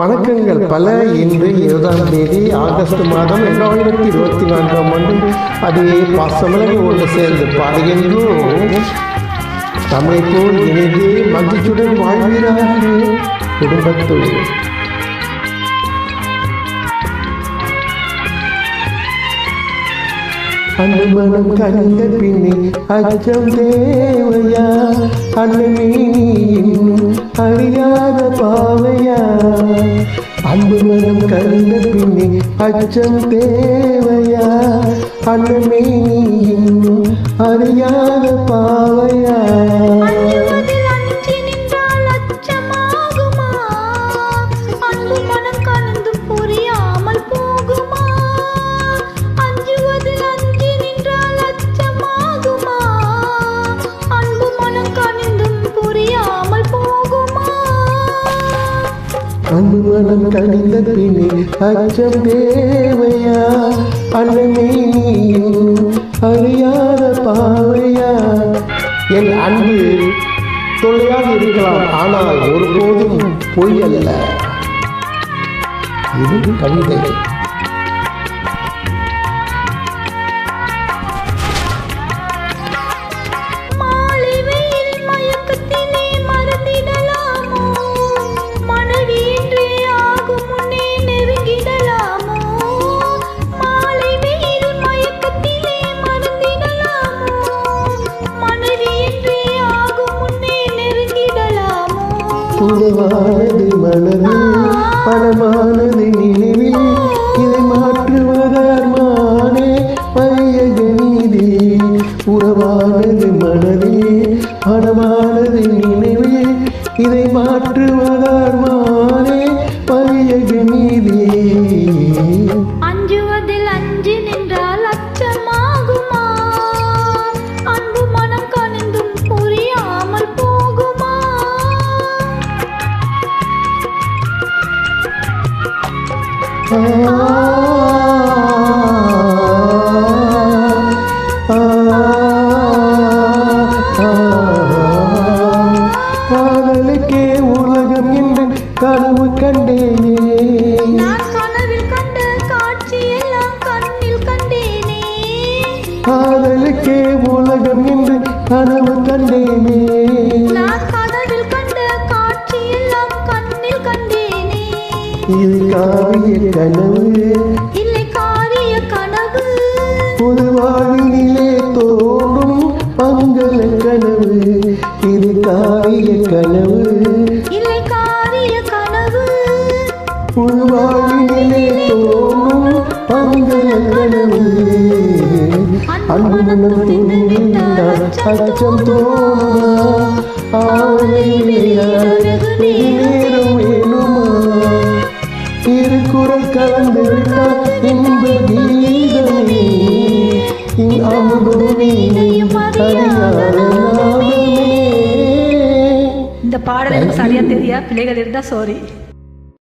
வணக்கங்கள் பல. இன்று 20ஆம் தேதி ஆகஸ்ட் மாதம் 2024ஆம் ஆண்டு. அதே பாசமலர் ஒன்று சேர்ந்து பாடுகின்றோம். தமிழை போல் இணைந்து மகிழ்ச்சியுடன் வாழ்வீராக குடும்பத்தோடு. அன்புமனம் கண்ட பின்னே அச்சம் தேவையா? அண்ணனே அறியாத பாவையா? அன்புமனம் கண்ட பின்னே அச்சம் தேவையா? அண்ணனே அறியாத பாவையா? அன்புமனம் கணிந்த பின்னே அச்சம் தேவையா? அண்ணனே அறியாத பாவையா? என் அன்பு தொல்லையாக இருக்கலாம், ஆனால் ஒருபோதும் பொய் அல்ல. இது கவிதை. புறவானது மனது பணமானது நினைவில், இதை மாற்றுவதார்மானே பையக நீதி. உறவானது மனது பணமானது நினைவில், இதை மாற்றுவதார்மானே பையக நீதி. அஞ்சுவதில் அஞ்சு நின்றால் அச்சமாகுமா? அன்பு மனம் கனிந்தும் புரியாமல் போகுமா? காதலுக்கே உலகம் என்று கனவு கண்டேனே. நான் கனவில் கண்ட காட்சியெல்லாம் கண்ணில் கண்டேனே. காதலுக்கே உலகம் என்று கனவு கண்டேனே. நான் கனவில் கண்ட காட்சியெல்லாம் கண்ணில் கண்டேனே. இது காரிய கனவு இல்லை காரிய கனவு, புது வாழ்வினிலே தோன்றும் மங்கள கனவு. இது காரிய கனவு இல்லை காரிய கனவு, புது வாழ்வினிலே தோன்றும் மங்கள கனவு. அன்பு மனம் தோன்றினார் அச்சம் தோணுமா? ஆவலை நேரம் வேணுமா? திருக்குறள் கலந்து விட்டால் இன்ப கீதமே அமுதமே அறியாத நாதமே. இந்த பாடல் எனக்கு சரியா தெரியா, பிள்ளைகள் இருந்தா சாரி.